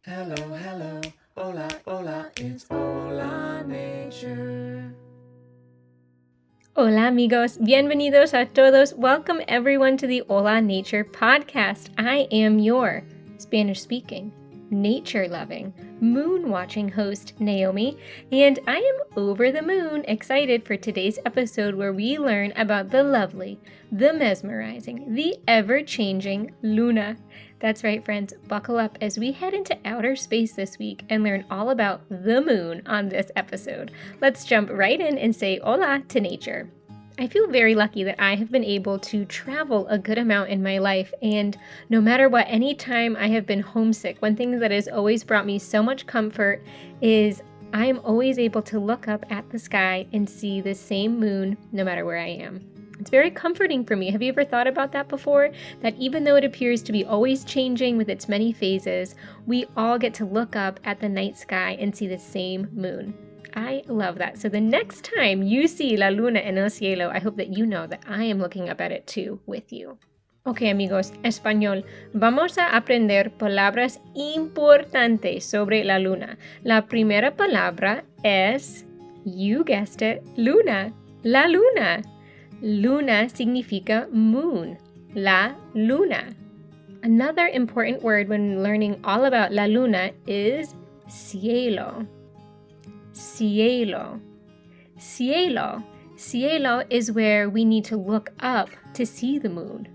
Hello, hello, hola, hola, it's Hola Nature. Hola amigos, bienvenidos a todos. Welcome everyone to the Hola Nature podcast. I am your Spanish-speaking, nature-loving, moon-watching host, Naomi, and I am over the moon excited for today's episode where we learn about the lovely, the mesmerizing, the ever-changing Luna. That's right, friends, buckle up as we head into outer space this week and learn all about the moon on this episode. Let's jump right in and say hola to nature. I feel very lucky that I have been able to travel a good amount in my life, and no matter what, anytime I have been homesick, one thing that has always brought me so much comfort is I am always able to look up at the sky and see the same moon no matter where I am. It's very comforting for me. Have you ever thought about that before? That even though it appears to be always changing with its many phases, we all get to look up at the night sky and see the same moon. I love that. So the next time you see la luna en el cielo, I hope that you know that I am looking up at it too with you. Ok amigos, español, vamos a aprender palabras importantes sobre la luna. La primera palabra es, you guessed it, luna, la luna. Luna significa moon, la luna. Another important word when learning all about la luna is cielo. Cielo. Cielo. Cielo is where we need to look up to see the moon.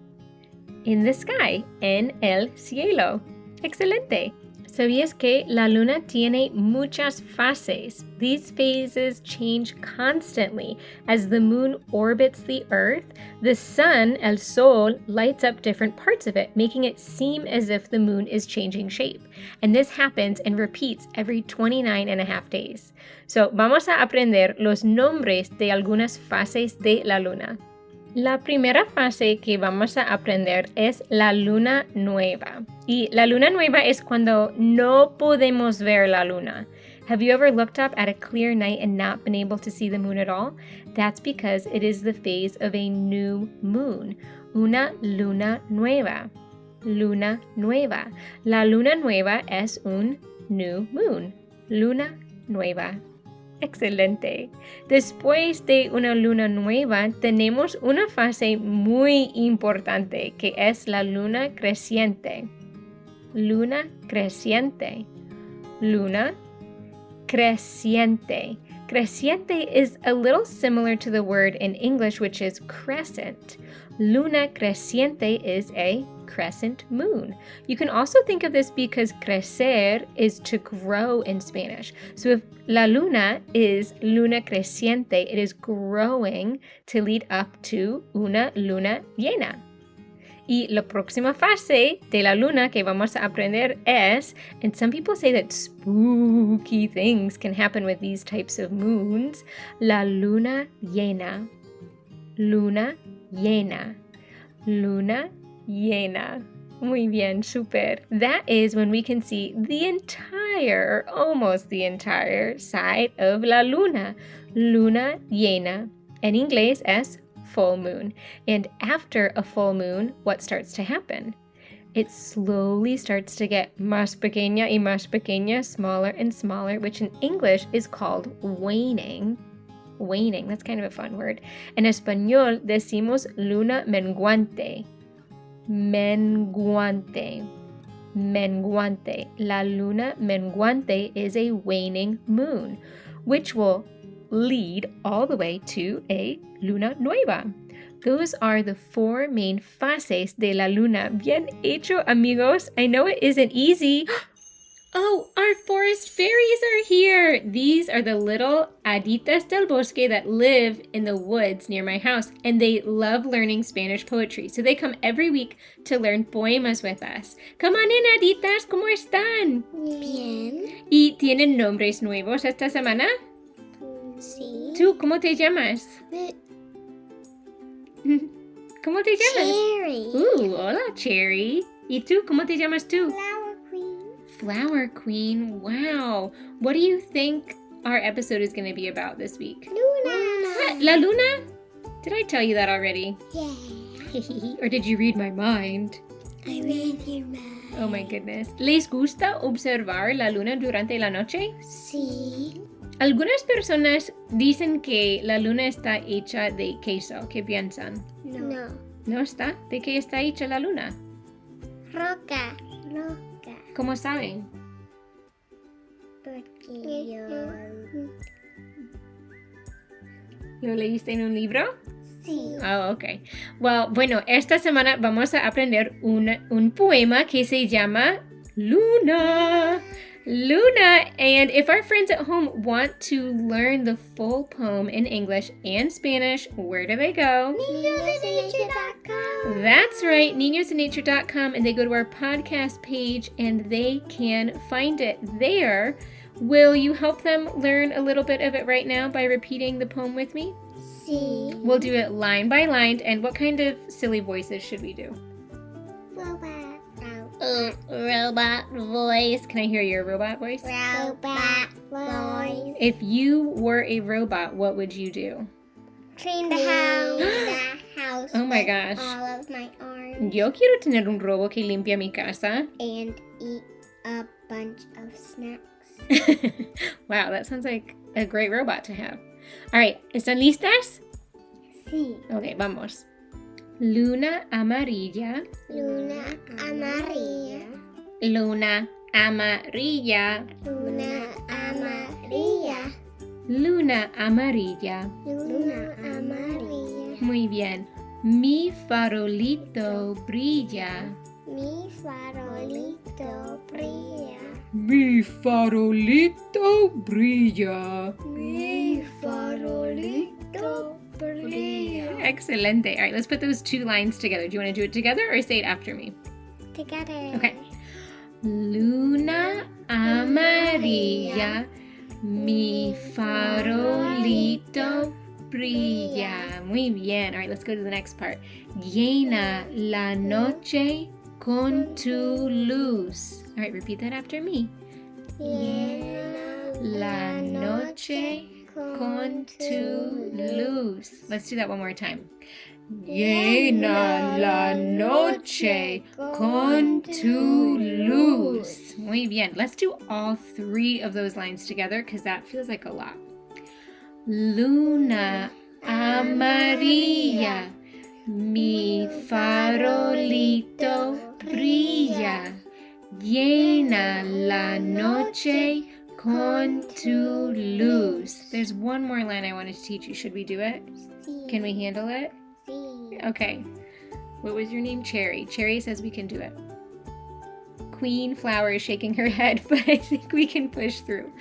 In the sky, en el cielo. Excelente. ¿Sabías que la luna tiene muchas fases? These phases change constantly. As the moon orbits the earth, the sun, el sol, lights up different parts of it, making it seem as if the moon is changing shape. And this happens and repeats every 29 and a half days. So, vamos a aprender los nombres de algunas fases de la luna. La primera fase que vamos a aprender es la luna nueva. Y la luna nueva es cuando no podemos ver la luna. Have you ever looked up at a clear night and not been able to see the moon at all? That's because it is the phase of a new moon. Una luna nueva. Luna nueva. La luna nueva es un new moon. Luna nueva. Excelente. Después de una luna nueva, tenemos una fase muy importante que es la luna creciente. Luna creciente. Luna creciente. Creciente is a little similar to the word in English, which is crescent. Luna creciente is a crescent moon. You can also think of this because crecer is to grow in Spanish. So if la luna is luna creciente, it is growing to lead up to una luna llena. Y la próxima fase de la luna que vamos a aprender es, and some people say that spooky things can happen with these types of moons, la luna llena. Luna llena. Luna llena. Muy bien, super. That is when we can see the entire, or almost the entire side of la luna. Luna llena. En inglés es full moon. And after a full moon, what starts to happen? It slowly starts to get más pequeña y más pequeña, smaller and smaller, which in English is called waning. Waning, that's kind of a fun word. En español decimos luna menguante. Menguante. Menguante. La luna menguante is a waning moon, which will lead all the way to a luna nueva. Those are the four main fases de la luna. Bien hecho, amigos. I know it isn't easy. Oh, our forest fairies are here! These are the little haditas del bosque that live in the woods near my house, and they love learning Spanish poetry. So they come every week to learn poemas with us. Come on in, haditas, ¿cómo están? Bien. ¿Y tienen nombres nuevos esta semana? Sí. ¿Tú cómo te llamas? ¿Cómo te llamas? Cherry. Hola, Cherry. ¿Y tú, cómo te llamas tú? Flower queen. Flower Queen. Wow. What do you think our episode is going to be about this week? Luna. La Luna? Did I tell you that already? Yeah. Or did you read my mind? I read your mind. Oh my goodness. ¿Les gusta observar la luna durante la noche? Sí. Algunas personas dicen que la luna está hecha de queso. ¿Qué piensan? No. ¿No está? ¿De qué está hecha la luna? Roca. ¿Cómo saben? Porque yo... ¿Lo leíste en un libro? Sí. Oh, okay. Bueno, esta semana vamos a aprender un poema que se llama Luna. Luna. And if our friends at home want to learn the full poem in English and Spanish, where do they go? niñosdenature.com. That's right, niñosdenature.com, and they go to our podcast page and they can find it there. Will you help them learn a little bit of it right now by repeating the poem with me? Sí. We'll do it line by line. And what kind of silly voices should we do? Robot voice. Can I hear your robot voice? Robot voice. If you were a robot, what would you do? Clean the house. Oh my with gosh. all of my arms. Yo quiero tener un robot que limpia mi casa. And eat a bunch of snacks. Wow, that sounds like a great robot to have. All right, ¿están listas? Sí. Okay, vamos. Luna amarilla. Luna amarilla. Luna amarilla. Luna amarilla. Luna amarilla. Luna amarilla. Muy bien. Mi farolito brilla. Mi farolito brilla. Mi farolito brilla. Mi farolito brilla. Excelente. All right, let's put those two lines together. Do you want to do it together or say it after me? Together. Okay. Luna amarilla, mi farolito brilla. Muy bien. All right, let's go to the next part. Llena la noche con tu luz. All right, repeat that after me. Llena La noche con tu luz. Let's do that one more time. Llena la noche con tu luz. Muy bien. Let's do all three of those lines together because that feels like a lot. Luna amarilla, mi farolito brilla. Llena la noche con tu luz. There's one more line I wanted to teach you. Should we do it? Sí. Can we handle it? Sí. Okay. What was your name? Cherry. Cherry says we can do it. Queen Flower is shaking her head, but I think we can push through.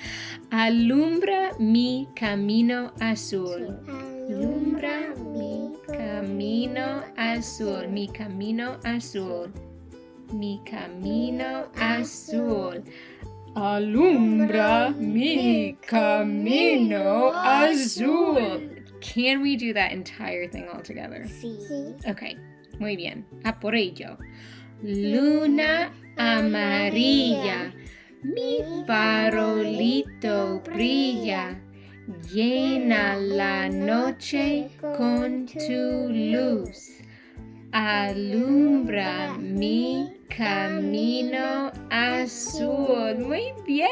Alumbra mi camino azul. Alumbra mi camino azul. Mi camino azul. Mi camino azul. Alumbra mi camino azul. Can we do that entire thing all together? Sí. Okay, muy bien. A por ello. Luna amarilla, mi farolito brilla. Llena la noche con tu luz. Alumbra mi camino azul. Muy bien.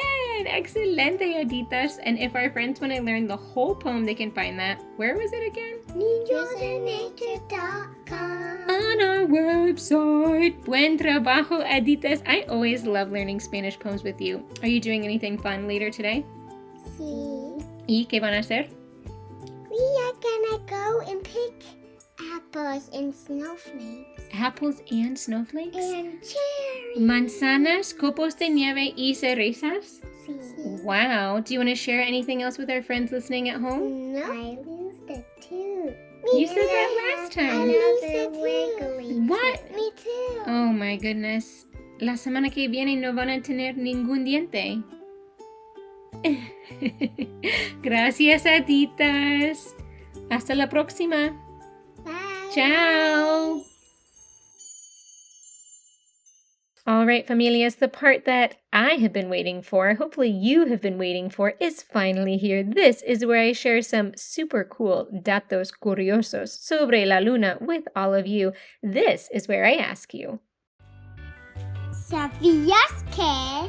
Excelente, galletitas. And if our friends want to learn the whole poem, they can find that. Where was it again? niñosdenature.com. On our website. Buen trabajo, Aditas. I always love learning Spanish poems with you. Are you doing anything fun later today? Sí. ¿Y qué van a hacer? We are gonna go and pick apples and snowflakes. Apples and snowflakes? And cherries. Manzanas, copos de nieve y cerezas? Sí. Wow. Do you want to share anything else with our friends listening at home? No. I lose the tooth. You said that last time. I lose the wiggly. What? Me too. Oh my goodness. La semana que viene no van a tener ningún diente. Gracias, Aditas. Hasta la próxima. Bye. Ciao. All right, familias, the part that I have been waiting for, hopefully you have been waiting for, is finally here. This is where I share some super cool datos curiosos sobre la luna with all of you. This is where I ask you. ¿Sabías que?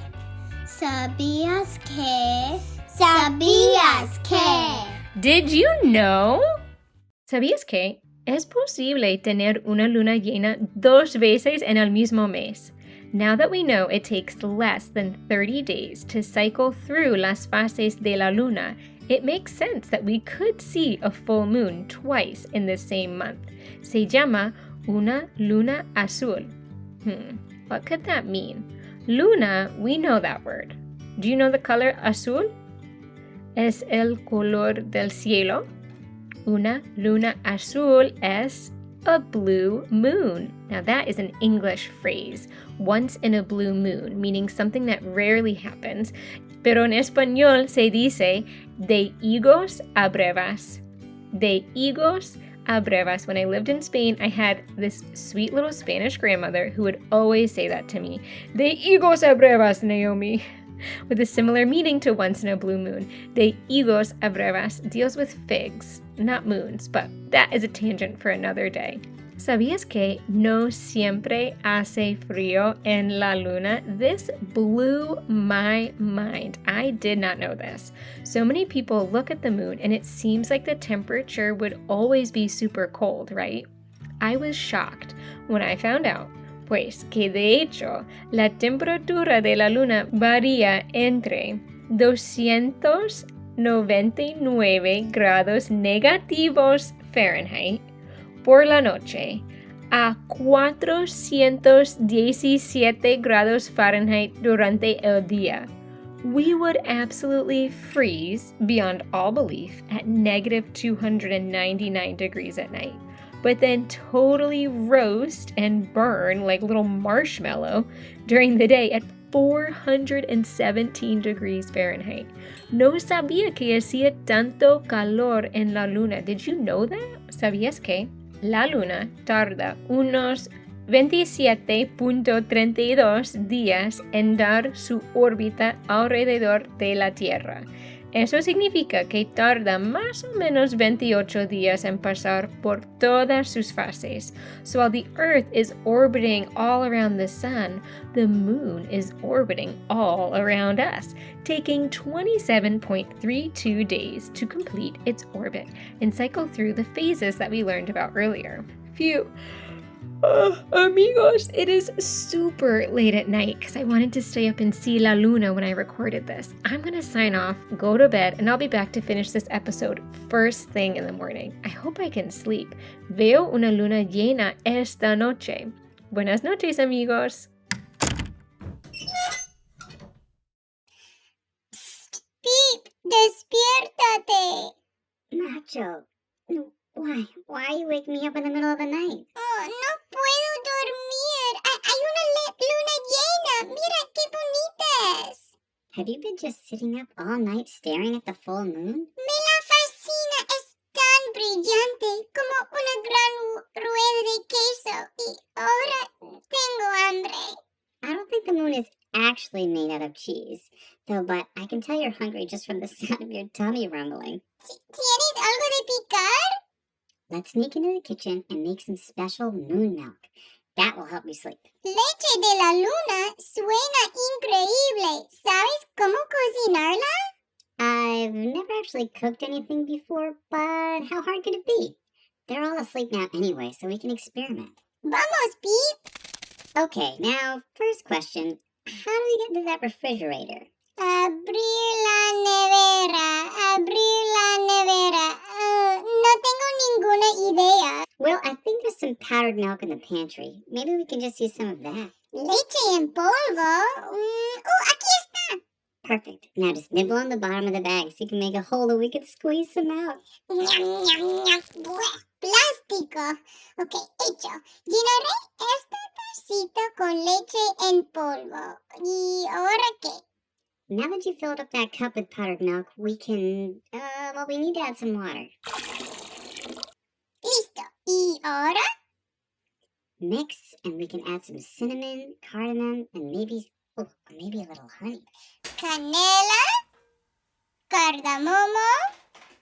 ¿Sabías que? ¿Sabías que? Did you know? ¿Sabías que es posible tener una luna llena 2 veces en el mismo mes? Now that we know it takes less than 30 days to cycle through las fases de la luna, it makes sense that we could see a full moon twice in the same month. Se llama una luna azul. What could that mean? Luna, we know that word. Do you know the color azul? Es el color del cielo. Una luna azul es a blue moon. Now that is an English phrase, once in a blue moon, meaning something that rarely happens. Pero en español se dice de higos a brevas. De higos a brevas. When I lived in Spain, I had this sweet little Spanish grandmother who would always say that to me. De higos a brevas, Naomi. With a similar meaning to once in a blue moon. De higos a brevas deals with figs, not moons, but that is a tangent for another day. ¿Sabías que no siempre hace frío en la luna? This blew my mind. I did not know this. So many people look at the moon and it seems like the temperature would always be super cold, right? I was shocked when I found out, pues que de hecho la temperatura de la luna varía entre 299 grados negativos Fahrenheit por la noche a 417 grados Fahrenheit durante el día. We would absolutely freeze beyond all belief at negative 299 degrees at night, but then totally roast and burn like little marshmallow during the day at 417 degrees Fahrenheit. No sabía que hacía tanto calor en la luna. Did you know that? ¿Sabías que la luna tarda unos 27.32 días en dar su órbita alrededor de la Tierra? Eso significa que tarda más o menos 28 días en pasar por todas sus fases. So while the Earth is orbiting all around the sun, the moon is orbiting all around us, taking 27.32 days to complete its orbit and cycle through the phases that we learned about earlier. Phew. Amigos, it is super late at night because I wanted to stay up and see La Luna when I recorded this. I'm going to sign off, go to bed, and I'll be back to finish this episode first thing in the morning. I hope I can sleep. Veo una luna llena esta noche. Buenas noches, amigos. Psst, Beep, despiértate. Nacho, why are you waking me up in the middle of the night? Oh, no puedo dormir. Hay una luna llena. Mira qué bonitas. Have you been just sitting up all night staring at the full moon? Me la fascina. Es tan brillante como una gran rueda de queso. Y ahora tengo hambre. I don't think the moon is actually made out of cheese, though, but I can tell you're hungry just from the sound of your tummy rumbling. ¿Tienes algo de picar? Let's sneak into the kitchen and make some special moon milk. That will help you sleep. Leche de la luna suena increíble. ¿Sabes cómo cocinarla? I've never actually cooked anything before, but how hard could it be? They're all asleep now anyway, so we can experiment. Vamos, Pete. Okay, now, first question. How do we get into that refrigerator? Abrir la nevera. No tengo ninguna idea. Well, I think there's some powdered milk in the pantry. Maybe we can just use some of that. Leche en polvo? Aquí está. Perfect. Now just nibble on the bottom of the bag so you can make a hole and we can squeeze some out. Ñam, ñam, ñam. Plástico. Ok, hecho. Llenaré este tacito con leche en polvo. ¿Y ahora qué? Now that you filled up that cup with powdered milk, we can, we need to add some water. Listo. ¿Y ahora? Mix, and we can add some cinnamon, cardamom, and maybe a little honey. Canela, cardamomo,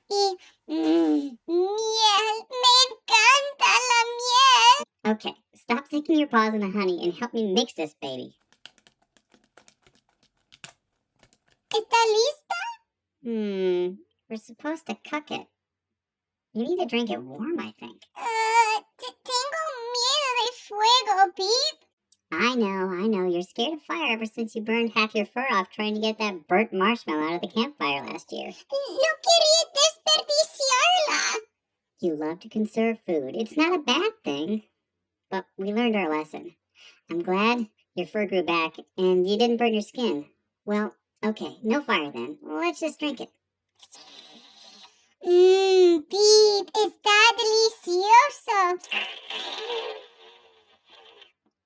y miel. Me encanta la miel. Okay, stop sticking your paws in the honey and help me mix this baby. ¿Está lista? We're supposed to cook it. You need to drink it warm, I think. Tengo miedo de fuego, Peep. I know. You're scared of fire ever since you burned half your fur off trying to get that burnt marshmallow out of the campfire last year. No quería desperdiciarla. You love to conserve food. It's not a bad thing. But we learned our lesson. I'm glad your fur grew back and you didn't burn your skin. Well, okay, no fire then. Let's just drink it. Peep, está delicioso.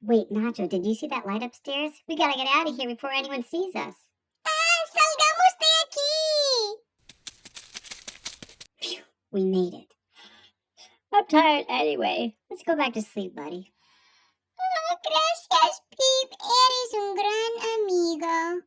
Wait, Nacho, did you see that light upstairs? We gotta get out of here before anyone sees us. Salgamos de aquí! Phew, we made it. I'm tired anyway. Let's go back to sleep, buddy. Gracias, Peep. Eres un gran amigo.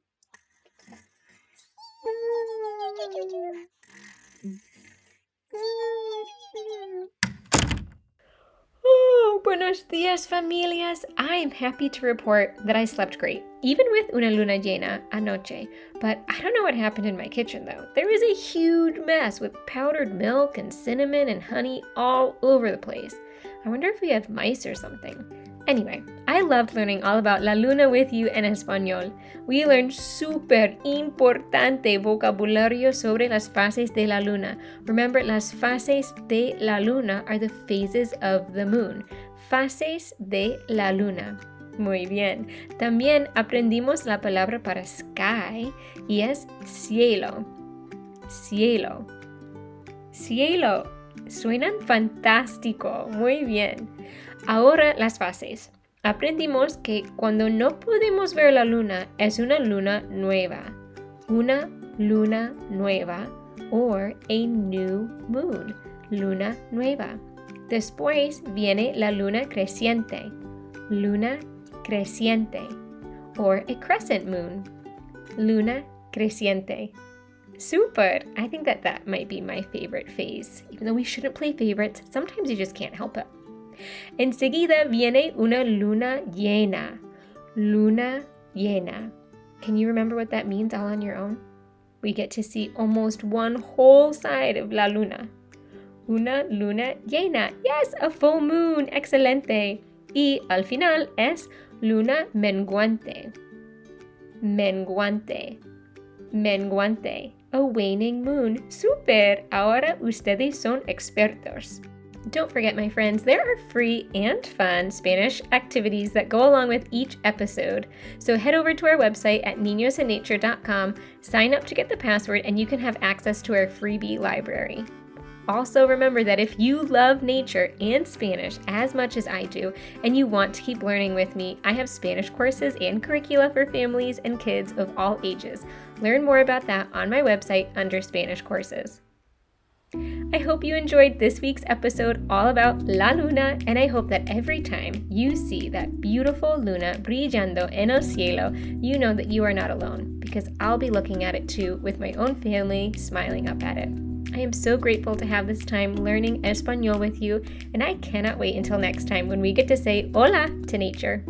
Oh, buenos dias, familias. I am happy to report that I slept great, even with una luna llena anoche. But I don't know what happened in my kitchen, though. There is a huge mess with powdered milk and cinnamon and honey all over the place. I wonder if we have mice or something. Anyway, I loved learning all about la luna with you en español. We learned super importante vocabulario sobre las fases de la luna. Remember, las fases de la luna are the phases of the moon. Fases de la luna. Muy bien. También aprendimos la palabra para sky y es cielo. Cielo. Cielo. Suenan fantástico. Muy bien. Ahora las fases. Aprendimos que cuando no podemos ver la luna es una luna nueva. Una luna nueva or a new moon. Luna nueva. Después viene la luna creciente. Luna creciente. Or a crescent moon. Luna creciente. Super! I think that might be my favorite phase. Even though we shouldn't play favorites, sometimes you just can't help it. Enseguida viene una luna llena. Luna llena. Can you remember what that means all on your own? We get to see almost one whole side of la luna. Una luna llena. Yes, a full moon. Excelente. Y al final es luna menguante. Menguante. Menguante. A waning moon. Super! Ahora ustedes son expertos. Don't forget, my friends, there are free and fun Spanish activities that go along with each episode. So head over to our website at niñosandnature.com, sign up to get the password, and you can have access to our freebie library. Also, remember that if you love nature and Spanish as much as I do, and you want to keep learning with me, I have Spanish courses and curricula for families and kids of all ages. Learn more about that on my website under Spanish courses. I hope you enjoyed this week's episode all about La Luna, and I hope that every time you see that beautiful luna brillando en el cielo, you know that you are not alone, because I'll be looking at it too with my own family, smiling up at it. I am so grateful to have this time learning Español with you, and I cannot wait until next time when we get to say hola to nature.